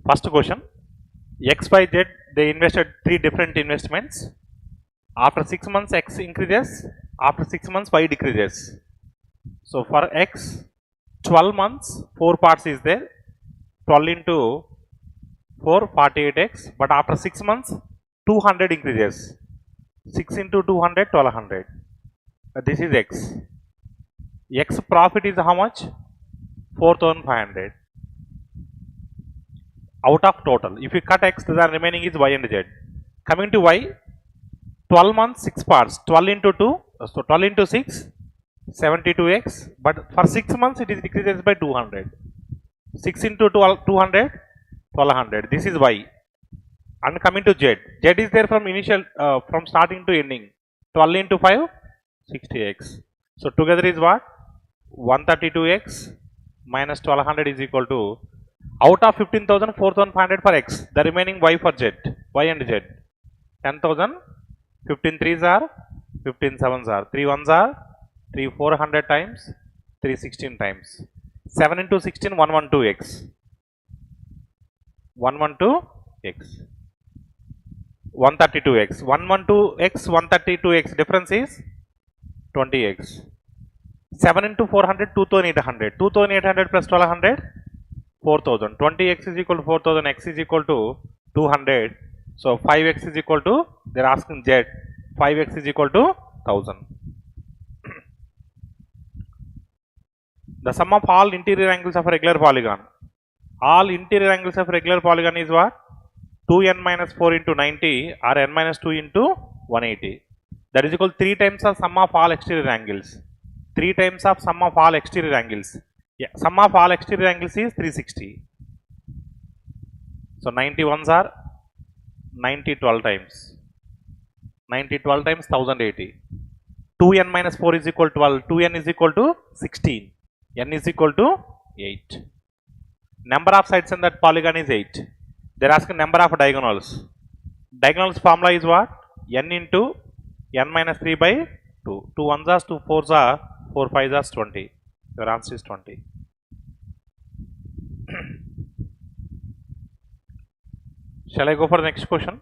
First question, X, Y, Z, they invested 3 different investments. After 6 months, X increases. After 6 months, Y decreases. So for X, 12 months, 4 parts is there. 12 into 4, 48X. But after 6 months, 200 increases. 6 into 200, 1200. This is X. X profit is how much? 4500. Out of total. If you cut X, the remaining is Y and Z. Coming to Y, 12 months, 6 parts. 12 into 2, so 12 into 6, 72X. But for 6 months, it is decreases by 200. 6 into 12, 200, 1200. This is Y. And coming to Z. Z is there from initial, from starting to ending. 12 into 5, 60X. So together is what? 132X minus 1200 is equal to, out of 15,000, 4,500 for X. The remaining Y for Z. Y and Z. 10,000. 15 3s are, 15 7s are, 3 1s are, 3 400 times, 3 16 times. 7 into 16, 112X. 112X. 132X. 112X, 132X. Difference is 20X. 7 into 400, 2,800. 2,800 plus 1,200, 4,000. 20X is equal to 4,000. X is equal to 200. So 5X is equal to, they are asking Z, 5X is equal to 1000. The sum of all interior angles of a regular polygon. All interior angles of a regular polygon is what? 2n minus 4 into 90 or n minus 2 into 180. That is equal to 3 times of sum of all exterior angles. 3 times of sum of all exterior angles. Yeah, sum of all exterior angles is 360. So 91s are 90 12 times. 90 12 times 1080. 2n minus 4 is equal to 12. 2n is equal to 16. N is equal to 8. Number of sides in that polygon is 8. They are asking number of diagonals. Diagonals formula is what? N into n minus 3 by 2. 2 1s are, 2 4s are, 4 5s are 20. Your answer is 20. Shall I go for the next question?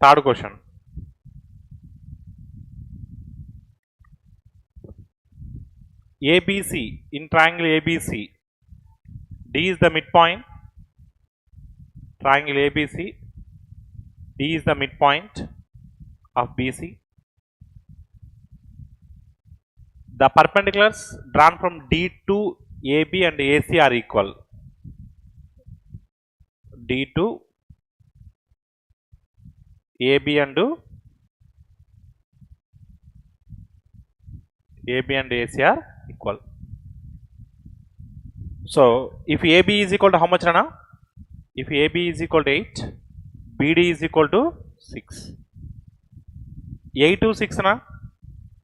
Third question. ABC, in triangle ABC, D is the midpoint. Triangle ABC, D is the midpoint of BC. The perpendiculars drawn from D to AB and AC are equal. D to AB and AC are equal. So if AB is equal to how much, Rana? If AB is equal to 8, BD is equal to 6. 8 to 6 na?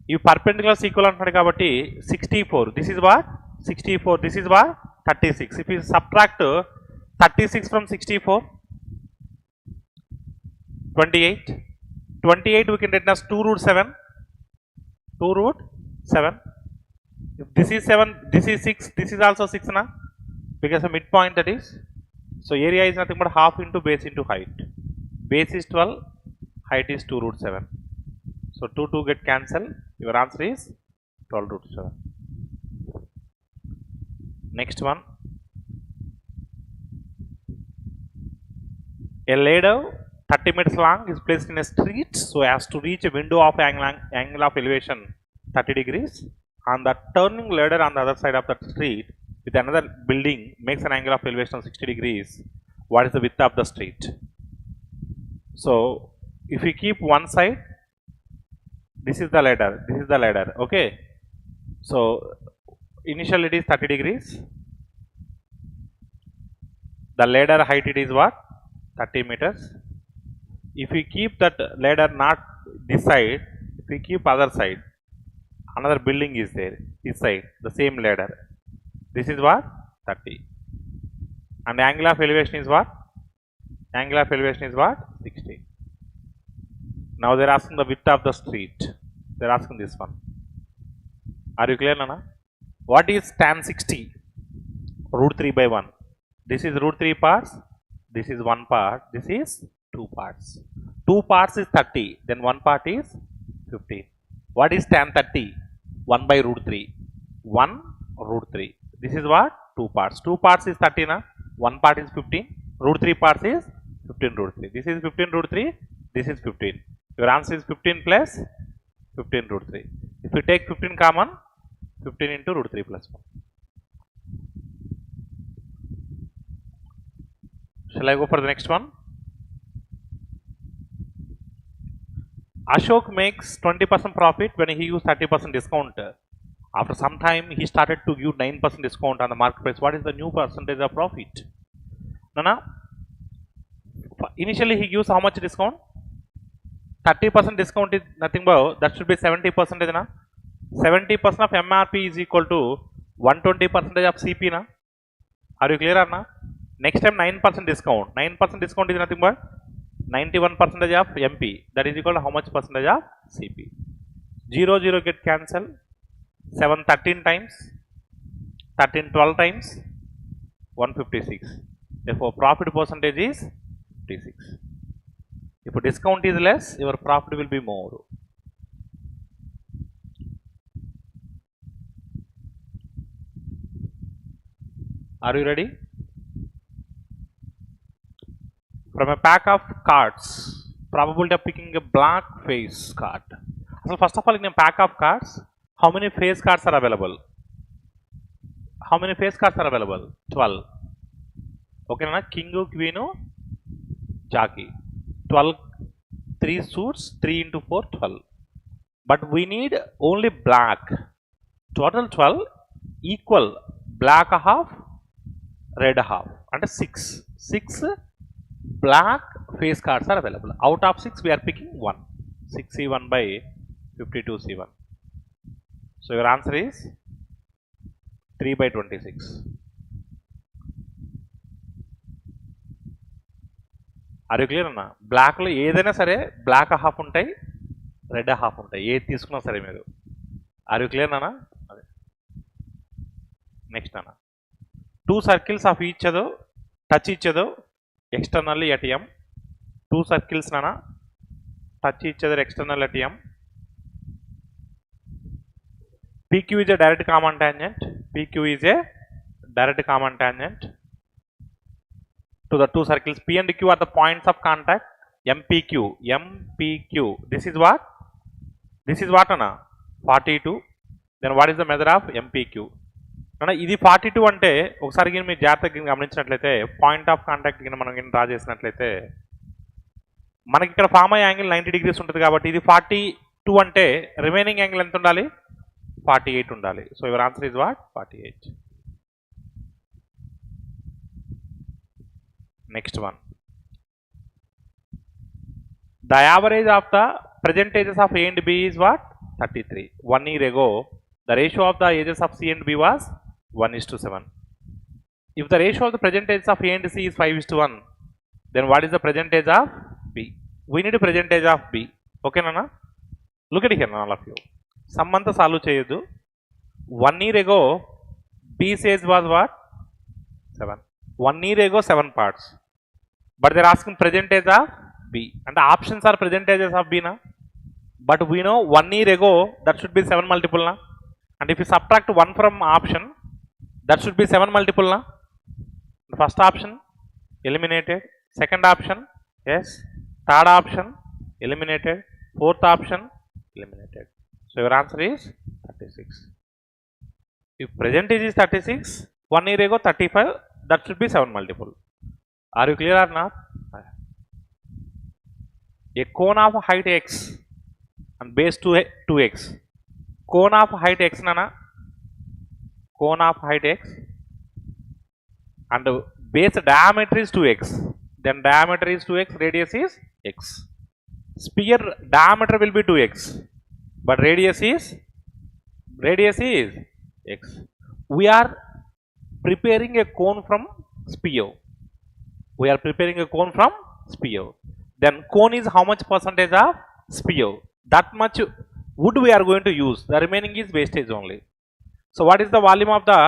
If perpendiculars equal antunnadu kabatti 64. This is what? 64. This is what? 36. If you subtract 36 from 64, 28. 28 we can write as 2 root 7. 2 root 7. If this is 7, this is 6, this is also 6 na? Because a midpoint that is. So area is nothing but half into base into height. Base is 12, height is 2 root 7. So 2 2 get cancelled. Your answer is 12 root 7. Next one. A ladder 30 meters long is placed in a street so as to reach a window of angle of elevation 30 degrees. On the turning ladder on the other side of the street with another building makes an angle of elevation of 60 degrees. What is the width of the street? So if we keep one side, this is the ladder, this is the ladder, okay. So initially it is 30 degrees. The ladder height it is what? 30 meters. If we keep that ladder not this side, if we keep other side, another building is there, this side, the same ladder. This is what? 30. And angle of elevation is what? Angle of elevation is what? 60. Now they are asking the width of the street. They are asking this one. Are you clear, Nana? What is tan 60? Root 3 by 1. This is root 3 parts. This is 1 part. This is 2 parts. 2 parts is 30. Then 1 part is 15. What is tan 30? 1 by root 3. 1 root 3. This is what? 2 parts. 2 parts is 30. Na? 1 part is 15. Root 3 parts is 15 root 3. This is 15 root 3. This is 15. Your answer is 15 plus 15 root 3. If you take 15 common, 15 into root 3 plus 1. Shall I go for the next one? Ashok makes 20% profit when he used 30% discount. After some time, he started to give 9% discount on the market price. What is the new percentage of profit? Nana, initially he gives how much discount? 30% discount is nothing but that should be 70%. Na? 70% of MRP is equal to 120% of CP. Na? Are you clear or not? Next time 9% discount. 9% discount is nothing but 91% of MP. That is equal to how much percentage of CP? 0, 0 get cancelled. 7 13 times. 13 12 times. 156. Therefore, profit percentage is 56. If discount is less, your profit will be more. Are you ready? From a pack of cards, probability of picking a black face card. So first of all, in a pack of cards, how many face cards are available? How many face cards are available? 12. Okay, na? King, Queen, Jockey. 12, 3 suits, 3 into 4, 12. But we need only black. Total 12 equal black half, red half. And 6. 6 black face cards are available. Out of 6, we are picking 1. 6C1 by 52C1. So your answer is 3 by 26. Are you clear? Anna? Black lo edaina sare black half untai, red half untai. Ye తీసుకున్నా సరే మీరు. Are you clear, Nana? Next, Nana. 2 circles of each other touch each other externally at M. 2 circles, Nana, touch each other externally at M. PQ is a direct common tangent. PQ is a direct common tangent to the 2 circles. P and Q are the points of contact. MPQ. MPQ. This is what? This is what, Anna? 42. Then what is the measure of MPQ? Anna, ఇది 42 అంటే ఒకసారి మీరు జాగ్రత్తగా గమనించినట్లయితే point of contact కింద మనం draw చేసినట్లయితే మనకి ఇక్కడ ఫామ్ అయ్యే యాంగిల్ 90 degrees ఉంటుంది కాబట్టి ఇది 42 అంటే రిమైనింగ్ యాంగిల్ ఎంత ఉండాలి? 48 ఉండాలి. So your answer is what? 48. Next one. The average of the present ages of A and B is what? 33. 1 year ago, the ratio of the ages of C and B was 1:7. If the ratio of the present ages of A and C is 5:1, then what is the present age of B? We need a present age of B. Okay, Nana? Look at it here, all of you. Sum anta solve cheyadu. 1 year ago, B's age was what? 7. 1 year ago, 7 parts. But they are asking present age of B. And the options are present ages of B, na? But we know 1 year ago, that should be 7 multiple, na? And if you subtract 1 from option, that should be 7 multiple, na? The first option eliminated. Second option, yes. Third option eliminated. Fourth option eliminated. So your answer is 36. If present age is 36, 1 year ago 35, that should be 7 multiple. Are you clear or not? A cone of height x and base 2x. Cone of height x, Nana. Cone of height x and base diameter is 2x. Then diameter is 2x, radius is x. Sphere diameter will be 2x, but radius is x. We are preparing a cone from sphere. We are preparing a cone from sphere. Then cone is how much percentage of sphere. That much wood we are going to use. The remaining is wastage only. So what is the volume of the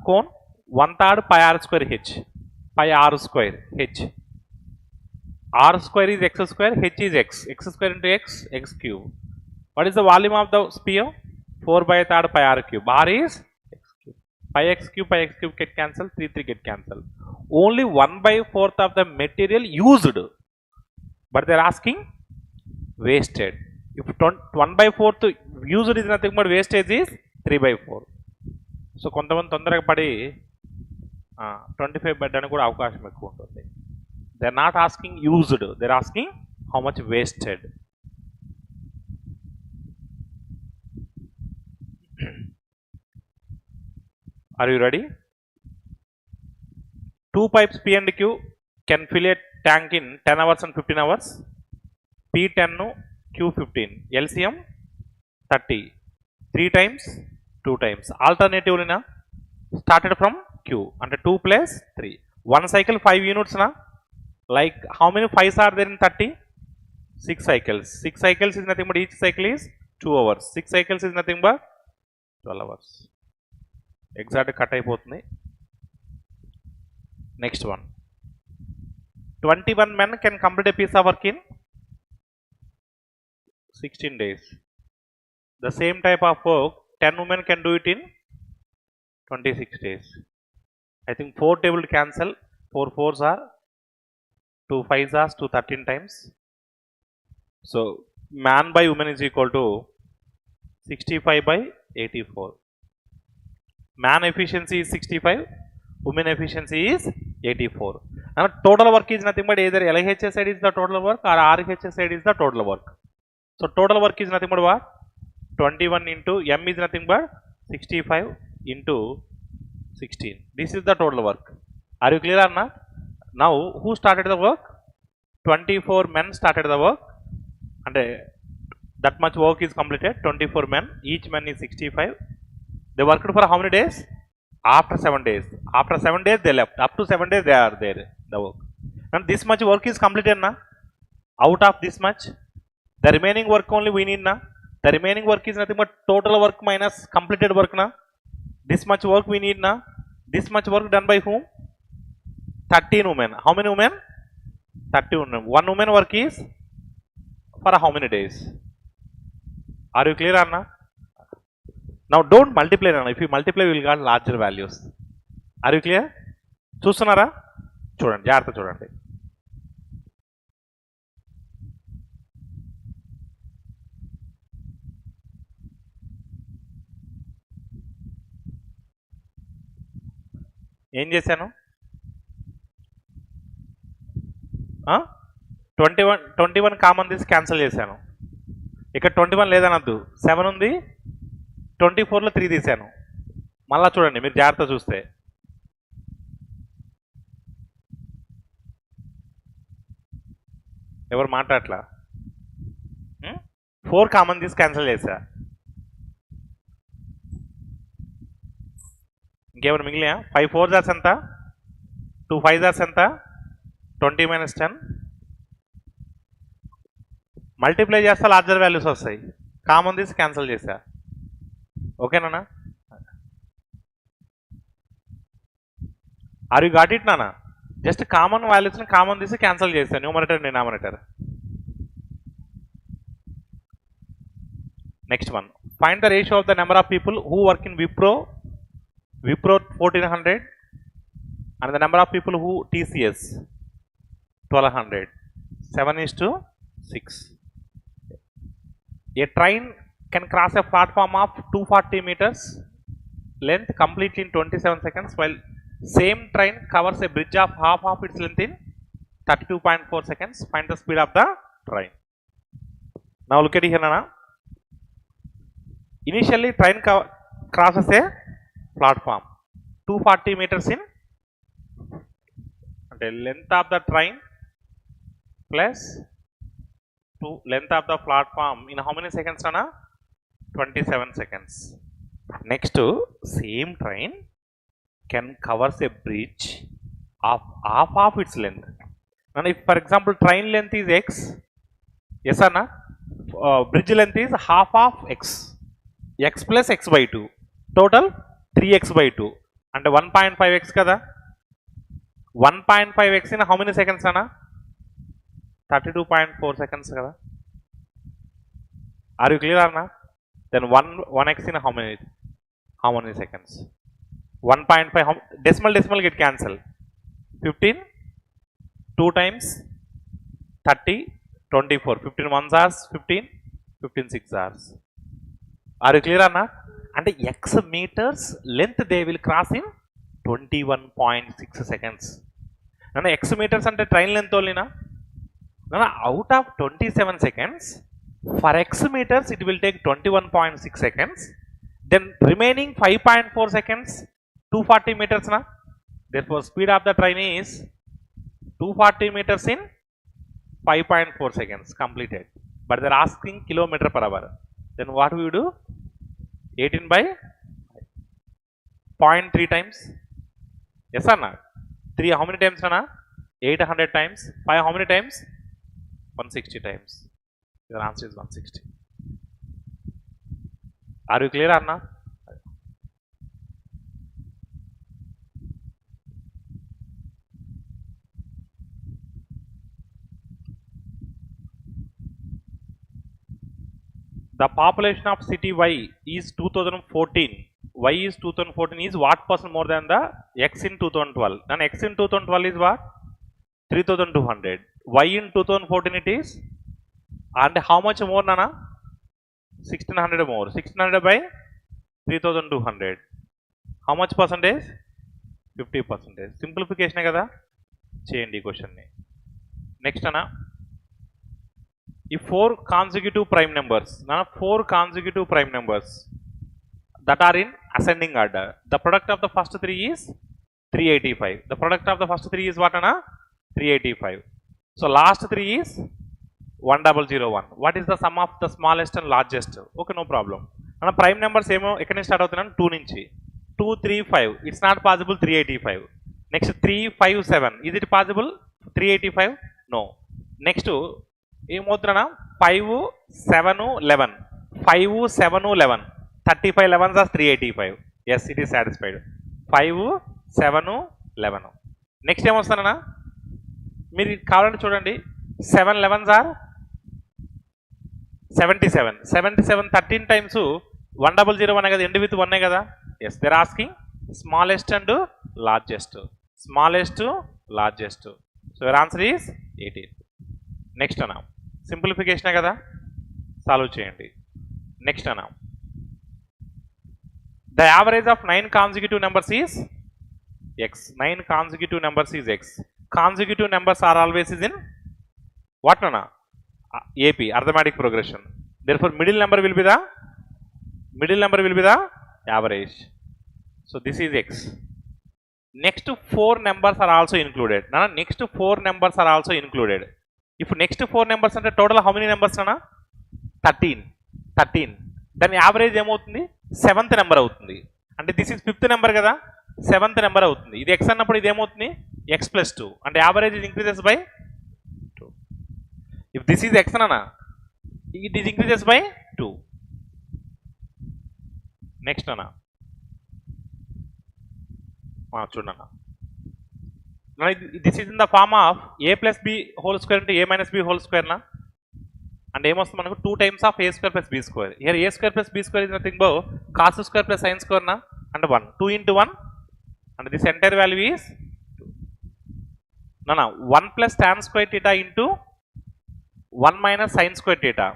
cone? 1/3 pi r square h. Pi r square h. R square is x square, h is x. X square into x, x cube. What is the volume of the sphere? 4/3 pi r cube. R is x cube. Pi x cube get cancelled, 3 get cancelled. Only 1/4 of the material used. But they are asking wasted. If 1/4 used is nothing but wastage is 3/4. So కొంతమంది తొందరగా పడి 25 పెట్టడానికి కూడా అవకాశం ఎక్కువ ఉంటుంది. They are not asking used, they are asking how much wasted. Are you ready? 2 pipes P and Q can fill a tank in 10 hours and 15 hours. P10, Q15. LCM 30. 3 times, 2 times. Alternatively, na, started from Q. And 2 plus 3. One cycle 5 units. Na? Like how many 5s are there in 30? 6 cycles. 6 cycles is nothing but each cycle is 2 hours. 6 cycles is nothing but 12 hours. Exact cut అయిపోతుంది. Next one. 21 men can complete a piece of work in 16 days. The same type of work 10 women can do it in 26 days. I think 4 table cancel. 4 4s are 2 5s are 2 13 times. So man by woman is equal to 65/84. Man efficiency is 65, women efficiency is 84. And total work is nothing but either LHS side is the total work or RHS side is the total work. So total work is nothing but what? 21 into M is nothing but 65 into 16. This is the total work. Are you clear or not? Now who started the work? 24 men started the work. And that much work is completed. 24 men. Each man is 65. They worked for how many days? After 7 days. After 7 days they left. Up to 7 days they are there. The work. And this much work is completed na? Out of this much, the remaining work only we need na? The remaining work is nothing but total work minus completed work na? This much work we need na? This much work done by whom? 13 women. How many women? 30 women. 1 woman work is for how many days? Are you clear or not? Now don't multiply. If you multiply, we will get larger values. Are you clear? చూస్తున్నారా? చూడండి, జాగ్రత్త చూడండి. ఏం చేశాను? 21 common తీసి cancel చేశాను. ఇక్కడ 21 లేదనద్దు, 7 ఉంది. 24లో 3 తీశాను. మళ్ళా చూడండి, మీరు జాగ్రత్త చూస్తే ఎవరు మాట్లాడట్లా. 4 కామన్ తీసి క్యాన్సిల్ చేశా. ఇంకేమైనా మిగిలినా? 5 4 జార్స్ ఎంత? 2 5 జార్స్ ఎంత? 20 - 10. మల్టిప్లై చేస్తే లార్జర్ వాల్యూస్ వస్తాయి. కామన్ తీసి క్యాన్సిల్ చేశా. ఓకేనా? ఆర్ యూ గాట్ ఇట్ నానా? జస్ట్ కామన్ వాల్యూస్ని కామన్ తీసి క్యాన్సిల్ చేశాను. Numerator denominator. Next one. Find the ratio of the number of people who work in Wipro 1400 and the number of people who TCS 1200. 7:6. A train can cross a platform of 240 meters length completely in 27 seconds, while same train covers a bridge of half of its length in 32.4 seconds. Find the speed of the train. Now look at here, Nana. Initially train crosses a platform 240 meters in the length of the train plus length of the platform in how many seconds, Nana? 27 seconds. Next, same train can covers a bridge of half of its length. And if for example train length is x, yes or no? bridge length is half of x plus x by 2, total 3x by 2 అంటే 1.5x కదా. 1.5x in how many seconds అన్నా? 32.4 seconds కదా. Are you clear అన్నా? Then 1x in how many seconds? 1.5 decimal get cancel. 15 2 times 30 24, 15 1s hours 15, 15 6 hours. Are you clear అన్నా? అంటే x meters length they will cross in 21.6 seconds. అన్న x meters అంటే train length ఓన్లీనా? Out of 27 seconds for x meters it will take 21.6 seconds. Then remaining 5.4 seconds 240 meters na. Therefore speed of the train is 240 meters in 5.4 seconds completed. But they are asking kilometer per hour. Then what we do? 18 by 0.3 times. Yes or not? 3 how many times na? 800 times. 5 how many times? 160 times. Your answer is 160. Are you clear Anna? The population of city Y is 2014. Y is 2014 is what percent more than the X in 2012? Then X in 2012 is what? 3200. Y in 2014 it is, and how much more nana? 1600 more. 1600 by 3200. How much percentage? 50%. Simplification kada cheyandi question ni. Next ana, if 4 consecutive prime numbers, 4 consecutive prime numbers that are in ascending order, the product of the first 3 is 385. The product of the first 3 is what ana? 385. So last 3 is 1001. What is the sum of the smallest and largest? Okay, no problem. Ana prime numbers emo ekkadi nunchi start avutunna 2 nunchi. 2 3 5. It's not possible 385. Next 3 5 7. Is it possible 385? No. Next ఏమవుతున్నా 5 7 11, 5 7 11, 35 11s are 385. Yes, it is satisfied. 5 7 11. Next ఏమొస్తానన్నా, మీరు కావాలంటే చూడండి, 7 11s are 77. 77 13 times 1001 కదా, end with 1 కదా. Yes, they are asking smallest and largest. Smallest largest. So your answer is 18. Next అన్నా, simplification కదా, solve చేయండి. Next అన్నా, the average of 9 consecutive numbers is x. 9 consecutive numbers is x. Consecutive numbers are always is in what అన్నా? AP, arithmetic progression. Therefore middle number will be the average. So this is x. Next 4 numbers are also included. Next 4 numbers are also included. If next 4 numbers ante total how many numbers nana? 13. Then average ఏమవుతుంది? 7th number అవుతుంది. అంటే this is 5th number కదా, 7th number అవుతుంది. ఇది x అన్నప్పుడు ఇది ఏమవుతుంది? x plus 2. అంటే average is increases by 2. If this is x nana, it is increases by 2. Next అన్న, చూడన్నా, this is in the form of a plus b whole square into a minus b whole square na. And ఏమొస్తుంది మనకు? 2 times of a square plus b square. Here a square plus b square is nothing but cos square plus sin square na, and 1. 2 into 1, and this entire value is 2. No, 1 plus tan square theta into 1 minus sin square theta.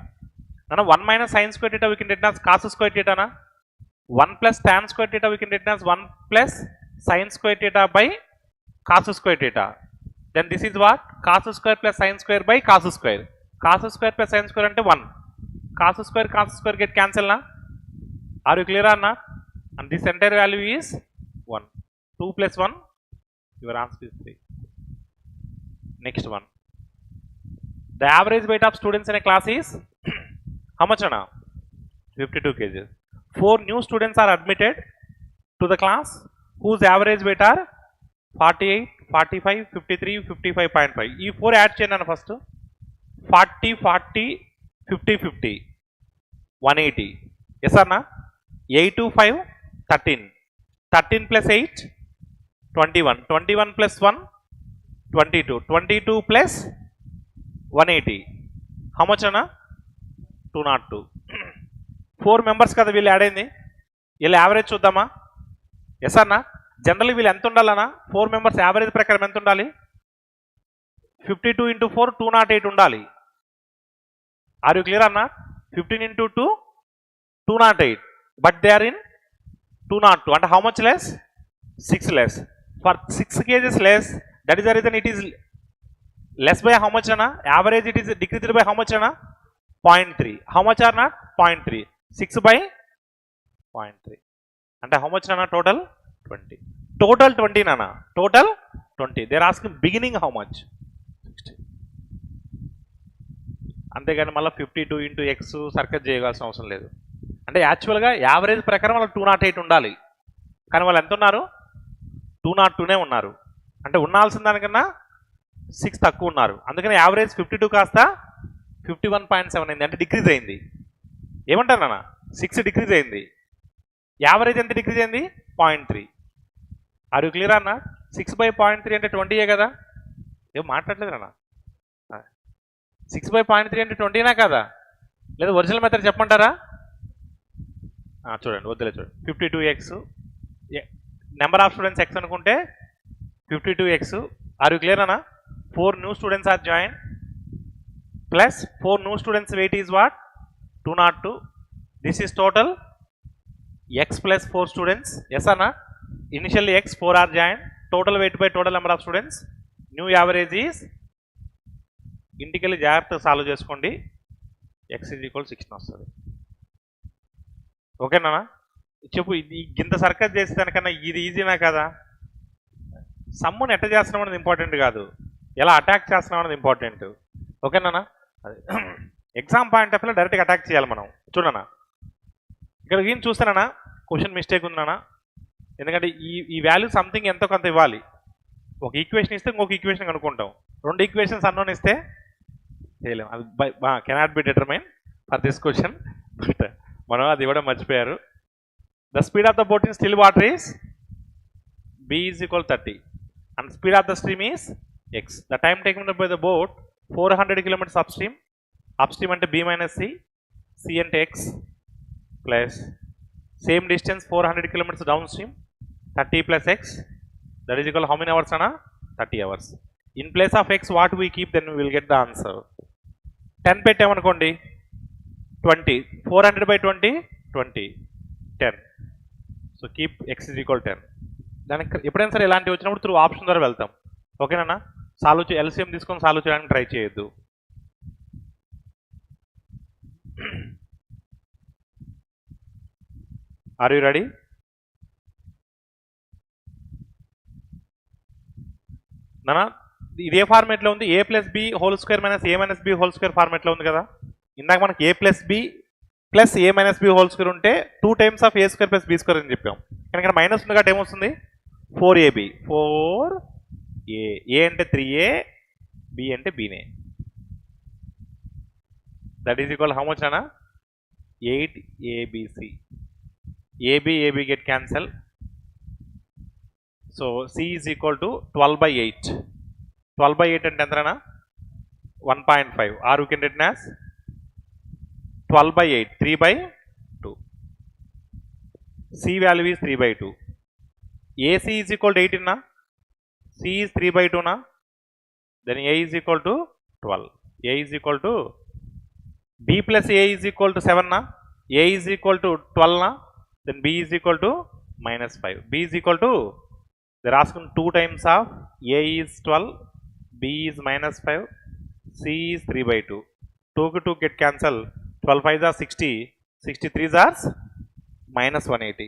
1 minus sin square theta we can write as cos square theta na. 1 plus tan square theta we can write as 1 plus sin square theta by cos square theta. Then this is what? Cos square plus sin square by cos square. Cos square plus sin square ante 1. Cos square get cancel na. Are you clear or not? And this entire value is 1. 2 plus 1, your answer is 3. Next one. The average weight of students in a class is how much now? 52 kg. 4 new students are admitted to the class whose average weight are 48, 45, 53, 55.5. ఈ 4 add చేయండి అన్న. First 40, 40, 50 50 180. Yes or no? 8 to 5 13. 13 plus 8 21. 21 plus 1 22. 22 plus 180. How much Anna? 202. 4 members కదా వీళ్ళు add అయింది. వీళ్ళు average చూద్దామా? Yes అన్నా. Generally వీళ్ళు ఎంత ఉండాలన్నా? 4 members యావరేజ్ ప్రకారం ఎంత ఉండాలి? 52 into 4 208 ఉండాలి. ఆర్ యూ క్లియర్ అన్నా? 15 into 2 208. But they are in 202. And how much less? 6 less. For 6 kgs less, that is the reason it is less by how much Anna? Average it is decreased by how much Anna? 0.3. How much are not? 0.3. 6 by 0.3. And how much Anna total? 20. Total 20 Nana. Total 20. They are asking beginning how much? 60. అంతేగాని మళ్ళీ 52 into x circus చేయవలసిన అవసరం లేదు. అంటే యాక్చువల్గా average ప్రకారం వాళ్ళు 208 ఉండాలి, కానీ వాళ్ళు ఎంత ఉన్నారు? 202నే ఉన్నారు. అంటే ఉండాల్సిన దానికన్నా 6 తక్కువ ఉన్నారు. అందుకని యావరేజ్ 52 కాస్త 51.7 అయింది, అంటే డిక్రీజ్ అయింది. ఏమంటారు నాన్న? 6 డిక్రీజ్ అయింది. యావరేజ్ ఎంత డిక్రీజ్ అయింది? 0.3. ఆర్ యూ క్లియర్ అన్న? 6 by 0.3 అంటే 20 కదా? ఏం మాట్లాడలేదు అన్న. 6 by 0.3 అంటే 20నా కదా? లేదా ఒరిజినల్ మెథడ్ చెప్పమంటారా? చూడండి, వద్దులే చూడండి. 52x number of students x అనుకుంటే 52x. ఆర్ యూ క్లియర్ అన్న? 4 new students are joined plus 4 new students weight is what? 202. This is total x plus 4 students. Yes or not? Initially x 4 are joined. Total weight by total number of students. New average is ఇంటికెళ్ళి జాగ్రత్తగా solve చేసుకోండి. x is equal 16 వస్తుంది. ఓకేనా? చెప్పు, ఇది ఇంత circus చేసేదానికన్నా ఇది ఈజీనా కదా? సమ్ముని ఎట్ట చేస్తున్నాం అనేది ఇంపార్టెంట్ కాదు, ఎలా అటాక్ చేస్తున్నాం అనేది ఇంపార్టెంట్. ఓకేనా? అదే ఎగ్జామ్ పాయింట్ ఆఫ్ వ్యూలో డైరెక్ట్గా అటాక్ చేయాలి మనం. చూడనా, ఇక్కడ ఏం చూస్తానా క్వశ్చన్ మిస్టేక్ ఉందనా? ఎందుకంటే ఈ వాల్యూ సంథింగ్ ఎంతో కొంత ఇవ్వాలి. ఒక ఈక్వేషన్ ఇస్తే ఇంకొక ఈక్వేషన్ కనుక్కుంటాం. 2 ఈక్వేషన్స్ అన్నోన్ ఇస్తే చేయలేము. అది cannot be determine for this question. But మనం అది ఇవ్వడం మర్చిపోయారు. The speed of the boat in still water is b is equal 30 and speed of the stream is x. The time taken by the boat 400 kilometers upstream. Upstream అంటే b minus c, c అంటే x plus same distance 400 kilometers downstream 30 plus x, that is equal how many hours ana? 30 hours. In place of x what we keep, then we will get the answer. 10 పెట్టామనుకోండి 20, 400 by 20 20, 10. So keep x is equal 10. దానికి ఎప్పుడైనా సరే ఇలాంటివి వచ్చినప్పుడు through option ద్వారా వెళ్తాం. ఓకేనా? Solve LCM తీసుకొని సాల్వ్ చేయడానికి ట్రై చేయొద్దు. Are you ready? నానా ఇది ఏ ఫార్మేట్లో ఉంది? a plus B whole square minus a minus B whole square ఫార్మేట్లో ఉంది కదా. ఇందాక మనకి a plus B plus a minus B whole square ఉంటే 2 times of a square plus B square అని చెప్పాం. కానీ ఇక్కడ మైనస్ ఉంది కాబట్టి ఏమొస్తుంది? 4ab. 4a. a అంటే 3a, b అంటే bనే. That is equal how much అన్నా? 8abc. ab get cancel. So c is equal to 12 by 8. 12 by 8 అంటే ఎంతనా? 1.5. or we can written as 12 by 8, 3 by 2. c value is 3 by 2. ac is equal to 8 na? c is 3 by 2 na? Then a is equal to 12. a is equal to b plus a is equal to 7 na? a is equal to 12 na? Then b is equal to minus 5. b is equal to, they are asking 2 times of a is 12, b is minus 5, c is 3 by 2. 2 to 2 get cancel. 12 5s are 60, 63s are minus 180.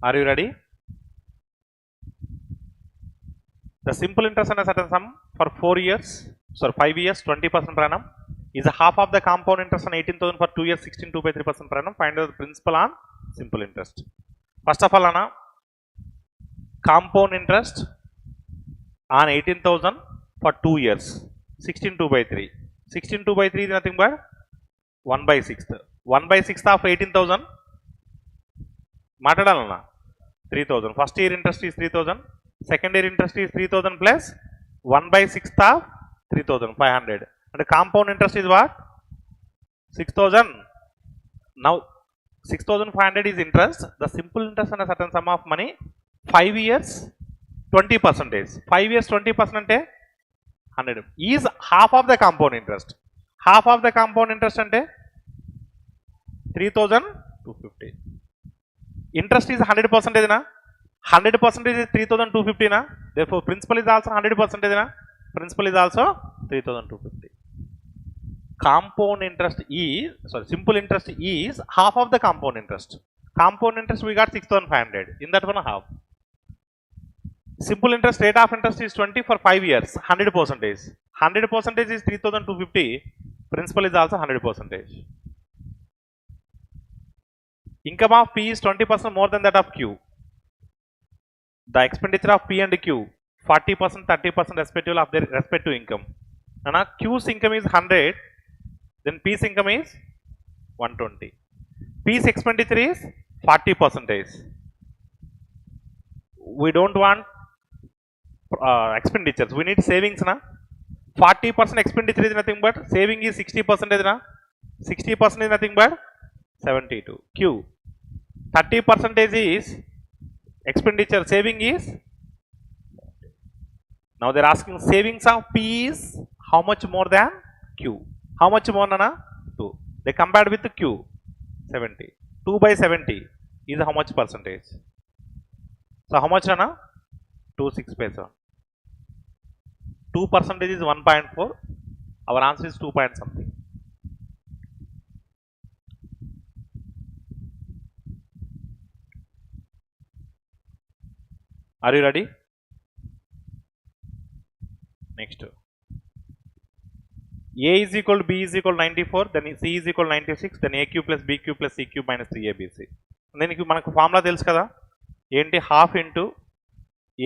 Are you ready? The simple interest on a certain sum for 4 years, sorry 5 years, 20% per annum is a half of the compound interest on 18,000 for 2 years, 16 by 3% per annum. Find out the principal on simple interest. First of all, Anna, compound interest on 18,000 for 2 years. 16 2 by 3. 16 2 by 3 is nothing but 1 by 6th. 1 by 6th of 18,000. Matadalana 3,000. First year interest is 3,000. Second year interest is 3,000 plus 1 by 6th of 3,500. And the compound interest is what? 6,000. Now 6,500 is interest. The simple interest on a certain sum of money. 5 years 20%. 5 years 20% 100 is half of the compound interest. Half of the compound interest ante 3,250. Interest is 100% na? 100% is 3,250 na? Therefore principal is also 100% na? Principal is also 3,250. Compound interest is, simple interest is half of the compound interest. Compound interest we got 6,500. In that one half. Simple interest, rate of interest is 20 for 5 years, 100%. 100% is 3,250. Principal is also 100%. Income of P is 20% more than that of Q. The expenditure of P and Q 40%, 30% respective of their respective income. And Q's income is 100, then P's income is 120. P's expenditure is 40%. We don't want expenditures, we need savings na. 40% expenditure is nothing but saving is 60% na. 60% is nothing but 72. Q 30% is expenditure, saving is. Now they are asking savings of P is how much more than Q. How much more nana? 2. They compared with Q 70. 2 by 70 is how much percentage? So how much nana? 26 paisa. 2% is 1.4. Our answer is 2 point something. Are you ready? Next. A is equal to B is equal to 94, then C is equal to 96, then AQ plus BQ plus CQ minus 3ABC. Then మనకు formula తెలుసు కదా, ఏంటి? Half into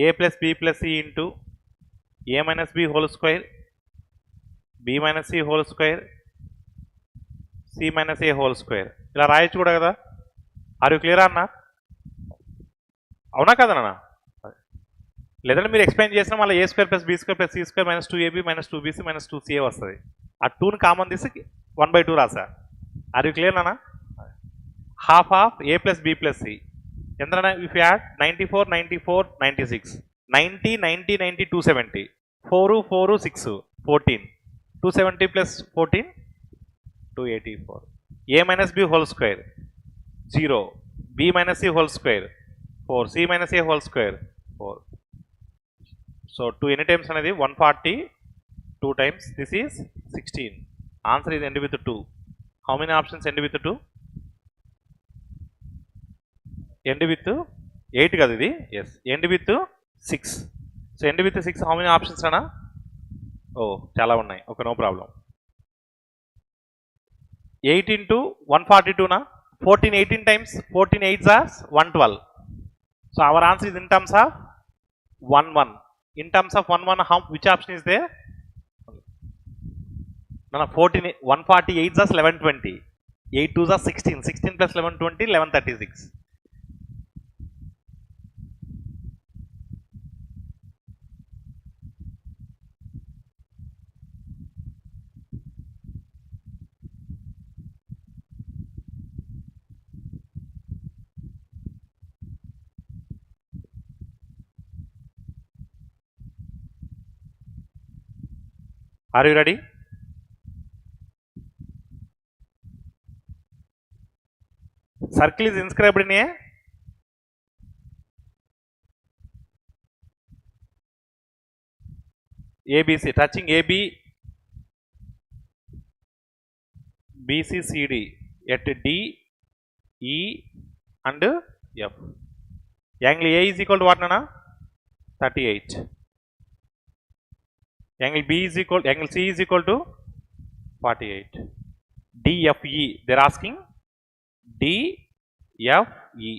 A plus B plus C into A minus B whole square, B minus C whole square, C minus A whole square. ఇలా రాయొచ్చు కూడా కదా. Are you clear అన్నా? అవునా కదా నాన్న? లేదంటే మీరు ఎక్స్ప్లెయిన్ చేసిన మళ్ళీ A square plus B square plus C square minus 2AB minus 2BC minus 2CA వస్తుంది. ఆ 2ని కామన్ తీసి 1/2 రాసా. ఆర్ యూ క్లియర్ నాన్న? Half of A plus B plus C. ఎంతనా? If you add 94 94 96 90 90 90 270 4 4 6 14 270 plus 14 284. A minus B whole square 0, B minus C whole square 4, C minus A whole square 4. So 2 any times another 140 2 times, this is 16. Answer is end with 2. How many options end with 2? End with 8 kada idi. Yes, end with 6. So end with 6, how many options ana? Oh, chala unnai. Okay, no problem. 8 into 142 na. 14 18 times 14 8s are 112. So our answer is in terms of 1 1. In terms of 1 1, how, which option is there? No, 14 148s are 1120. 8 2s are 16. 16 plus 1120 1136. Are you ready? Circle is inscribed in A. ABC, touching AB, BC, CD at D, E and F. Angle A is equal to what, Nana? 38. Angle B is equal, angle C is equal to 48. DFE, they are asking DFE.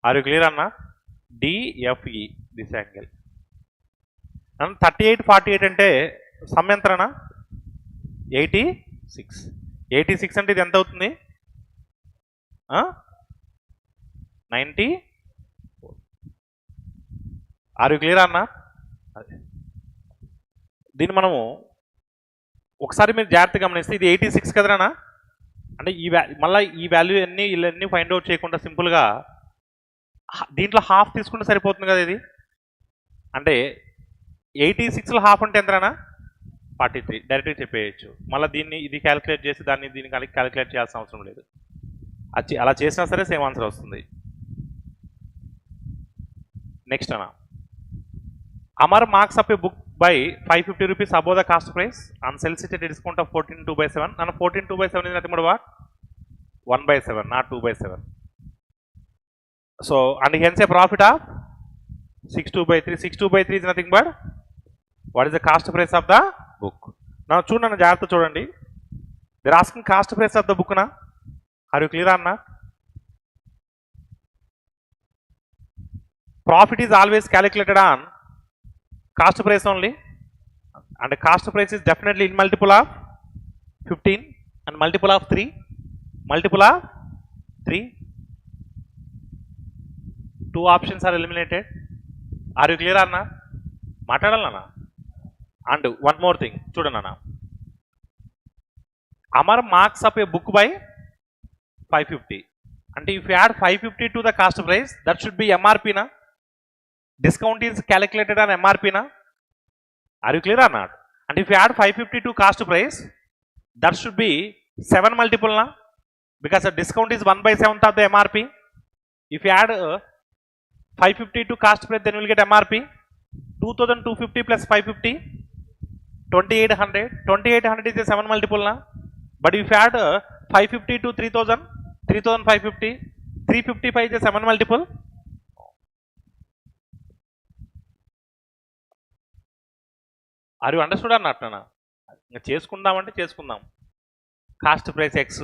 Are you clear అన్న? DFE this angle. 38 48 అంటే some ఎంతనా? 86. 86 అంటే ఇది ఎంత అవుతుంది? 90. Are you clear అన్న? దీన్ని మనము ఒకసారి మీరు జాగ్రత్తగా గమనిస్తే ఇది 86 కదరానా? అంటే మళ్ళీ ఈ వాల్యూ ఇవన్నీ ఫైండ్ అవుట్ చేయకుండా సింపుల్గా దీంట్లో హాఫ్ తీసుకుంటే సరిపోతుంది కదా ఇది. అంటే 86లో హాఫ్ అంటే ఎంతనా? 43. డైరెక్ట్గా చెప్పేయచ్చు. మళ్ళీ ఇది క్యాలిక్యులేట్ చేసి దీన్ని క్యాలిక్యులేట్ చేయాల్సిన అవసరం లేదు. అలా చేసినా సరే సేమ్ ఆన్సర్ వస్తుంది. నెక్స్ట్ అన్న, Amar marks up A book by 550 rupees above the cost price and sells it at a discount of 14/2/7. And 14/2/7 is nothing but what? 1/7, not 2/7. So, and hence a profit of 62/3. 62/3 is nothing but what is the cost price of the book. Now, చూడండి జాగ్రత్త చూడండి. They are asking cost price of the book na. Are you clear or not? Profit is always calculated on cost price only, and the cost price is definitely in multiple of 15 and multiple of 3, multiple of 3. 2 options are eliminated. Are you clear anna? Matadalana. And one more thing, chudanana, Amar marks up a book by 550, and if you add 550 to the cost price, that should be MRP na. Discount is calculated on MRP na. Are you clear or not? And if you add 550 to cost price, that should be 7 multiple na, because the discount is 1/7 of the MRP. If you add 550 to cost price, then you will get MRP 2250 plus 550, 2800. 2800 is a 7 multiple na. But if you add 550 to 3000, 3550, 355 is a 7 multiple. Are you understood అన్నట్టునా? ఇంకా చేసుకుందామంటే చేసుకుందాం. Cost price X,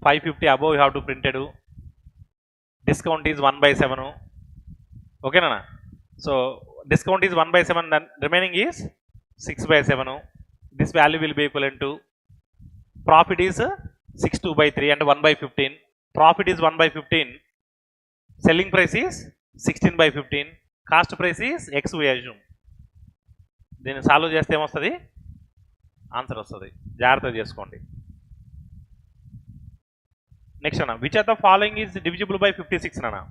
550 above you have to printed, discount is 1/7. ఓకేనా? So discount is 1/7, then remaining is 6/7. This value will be equal to profit is 62/3 and 1/15. Profit is 1/15. Selling price is 16/15. Cost price is X we assume. దీన్ని సాల్వ్ చేస్తే ఏమొస్తుంది? Answer వస్తుంది. జాగ్రత్తగా చేసుకోండి. Next అన్న, which of the following is divisible by 56 అన్న?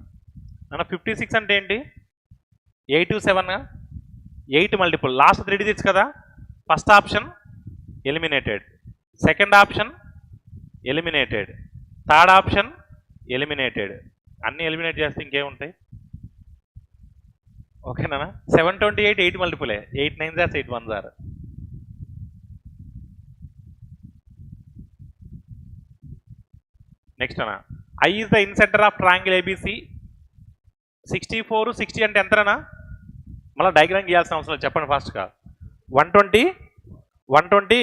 56 అంటే ఏంటి? 8 7 8 మల్టిపుల్, లాస్ట్ 3 digits కదా. First option eliminated, second option eliminated, third option eliminated. అన్నీ ఎలిమినేట్ చేస్తే ఇంకేముంటాయి? ఓకేనా? 728 8 మల్టిపులే. 8 9s are 8 1s are. Next అన్న, I is the incenter of triangle ABC. 64 60 అంటే ఎంతనా? మళ్ళీ డయాగ్రామ్ గీయాల్సిన అవసరం లేదు, చెప్పండి ఫాస్ట్గా. 120 120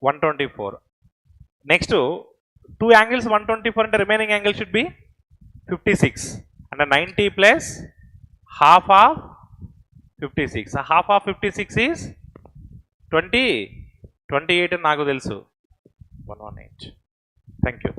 124. నెక్స్ట్ 2 angles 124 అంటే రిమైనింగ్ యాంగిల్ షుడ్ బి 56. అంటే 90 plus half of 56. Half of 56 is 28 అని నాకు తెలుసు. 118. Thank you.